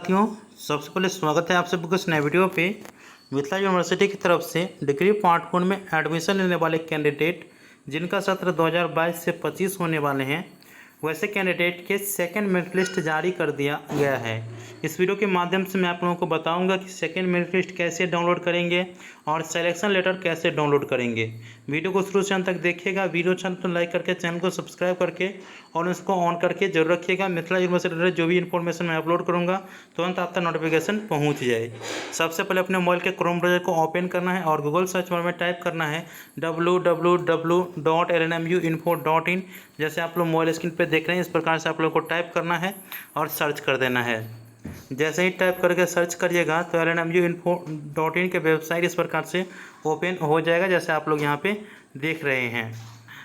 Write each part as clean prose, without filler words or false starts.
साथियों, सबसे पहले स्वागत है आप सबको इस नए वीडियो पे। मिथिला यूनिवर्सिटी की तरफ से डिग्री पार्ट 1 में एडमिशन लेने वाले कैंडिडेट जिनका सत्र 2022 से 25 होने वाले हैं, वैसे कैंडिडेट के सेकंड मेरिट लिस्ट जारी कर दिया गया है। इस वीडियो के माध्यम से मैं आप लोगों को बताऊंगा कि सेकंड मेरिट लिस्ट कैसे डाउनलोड करेंगे और सिलेक्शन लेटर कैसे डाउनलोड करेंगे। वीडियो को शुरू से अंत तक देखिएगा। वीडियो चैनल को लाइक करके चैनल को सब्सक्राइब करके और उसको ऑन करके जरूर रखिएगा। मिथिला यूनिवर्सिटी से जो भी इन्फॉर्मेशन मैं अपलोड करूँगा तुरंत आप तक नोटिफिकेशन पहुँच जाए। सबसे पहले अपने मोबाइल के क्रोम ब्राउज़र को ओपन करना है और गूगल सर्च बार में टाइप करना है www.lnmuinfo.in। जैसे आप लोग मोबाइल स्क्रीन पर देख रहे हैं, इस प्रकार से आप लोग को टाइप करना है और सर्च कर देना है। जैसे ही टाइप करके सर्च करिएगा तो lnmuinfo.in के वेबसाइट इस प्रकार से ओपन हो जाएगा, जैसे आप लोग यहाँ पे देख रहे हैं।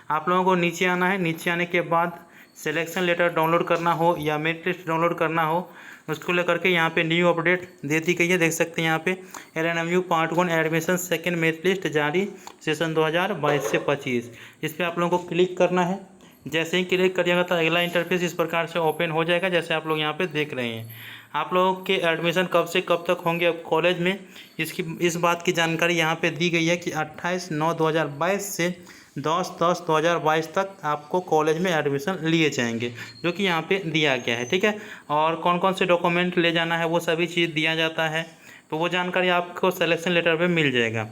आप लोगों को नीचे आना है। नीचे आने के बाद सिलेक्शन लेटर डाउनलोड करना हो या मेरिट लिस्ट डाउनलोड करना हो, उसको लेकर के यहाँ पे न्यू अपडेट दे दी गई है। देख सकते हैं यहाँ पे LNMU part 1 admission second merit list जारी सेशन 2022 से 25। इस पर आप लोगों को क्लिक करना है। जैसे ही क्लिक करिएगा तो अगला इंटरफेस इस प्रकार से ओपन हो जाएगा, जैसे आप लोग यहाँ पे देख रहे हैं। आप लोगों के एडमिशन कब से कब तक होंगे अब कॉलेज में, इस बात की जानकारी यहाँ पे दी गई है कि 28/9/2022 से 10/10/2022 तक आपको कॉलेज में एडमिशन लिए जाएंगे, जो कि यहाँ पे दिया गया है। ठीक है, और कौन कौन से डॉक्यूमेंट ले जाना है वो सभी चीज़ दिया जाता है, तो वो जानकारी आपको सिलेक्शन लेटर पे मिल जाएगा।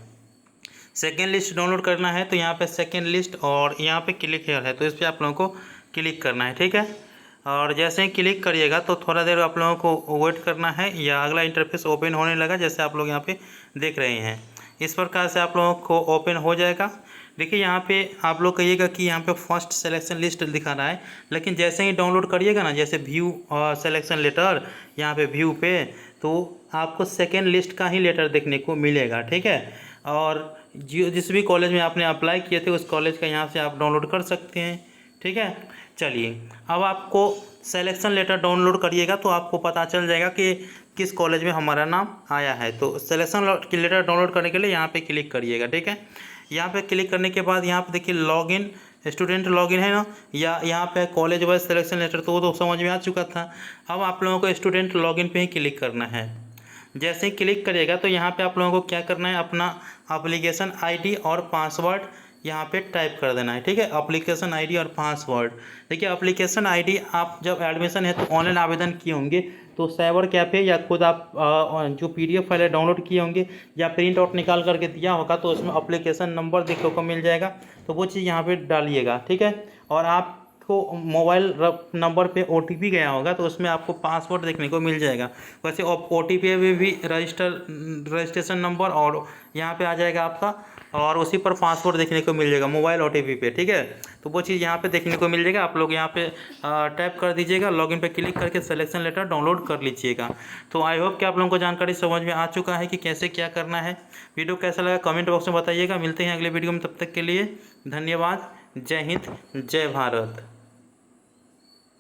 सेकेंड लिस्ट डाउनलोड करना है तो यहाँ पे सेकेंड लिस्ट और यहाँ पे क्लिक हेयर है, तो इस पर आप लोगों को क्लिक करना है। ठीक है, और जैसे ही क्लिक करिएगा तो थोड़ा देर आप लोगों को वेट करना है या अगला इंटरफेस ओपन होने लगा, जैसे आप लोग यहाँ पे देख रहे हैं। इस प्रकार से आप लोगों को ओपन हो जाएगा। देखिए यहाँ पे आप लोग कहिएगा कि यहाँ पे फर्स्ट सिलेक्शन लिस्ट दिखा रहा है, लेकिन जैसे ही डाउनलोड करिएगा ना, जैसे व्यू और सिलेक्शन लेटर यहाँ पे व्यू पे, तो आपको सेकेंड लिस्ट का ही लेटर देखने को मिलेगा। ठीक है, और जिस भी कॉलेज में आपने अप्लाई किए थे उस कॉलेज का यहाँ से आप डाउनलोड कर सकते हैं। ठीक है, चलिए अब आपको सिलेक्शन लेटर डाउनलोड करिएगा तो आपको पता चल जाएगा कि किस कॉलेज में हमारा नाम आया है। तो सिलेक्शन लेटर डाउनलोड करने के लिए यहाँ पे क्लिक करिएगा। ठीक है, यहाँ पे क्लिक करने के बाद यहाँ पे देखिए लॉगिन, स्टूडेंट लॉगिन है ना, या यहाँ पे कॉलेज वाइज सिलेक्शन लेटर, तो वो तो समझ में आ चुका था। अब आप लोगों को स्टूडेंट लॉगिन पे ही क्लिक करना है। जैसे ही क्लिक करिएगा तो यहाँ पे आप लोगों को क्या करना है, अपना एप्लीकेशन आईडी और पासवर्ड यहाँ पे टाइप कर देना है। ठीक है, एप्लीकेशन आईडी और पासवर्ड। देखिए एप्लीकेशन आईडी आप जब एडमिशन है तो ऑनलाइन आवेदन किए होंगे तो साइबर कैफे या खुद आप जो PDF फाइल डाउनलोड किए होंगे या प्रिंट आउट निकाल करके दिया होगा तो उसमें एप्लीकेशन नंबर देखने को मिल जाएगा, तो वो चीज़ यहाँ पे डालिएगा। ठीक है, और आपको मोबाइल नंबर पे OTP गया होगा तो उसमें आपको पासवर्ड देखने को मिल जाएगा। वैसे OTP में भी रजिस्ट्रेशन नंबर और यहाँ पे आ जाएगा आपका, और उसी पर पासवर्ड देखने को मिल जाएगा मोबाइल OTP पे। ठीक है, तो वो चीज़ यहाँ पे देखने को मिल जाएगा। आप लोग यहाँ पे टैप कर दीजिएगा, लॉगिन पे क्लिक करके सिलेक्शन लेटर डाउनलोड कर लीजिएगा। तो आई होप कि आप लोगों को जानकारी समझ में आ चुका है कि कैसे क्या करना है। वीडियो कैसा लगा कमेंट बॉक्स में बताइएगा। मिलते हैं अगले वीडियो में, तब तक के लिए धन्यवाद। जय हिंद, जय भारत।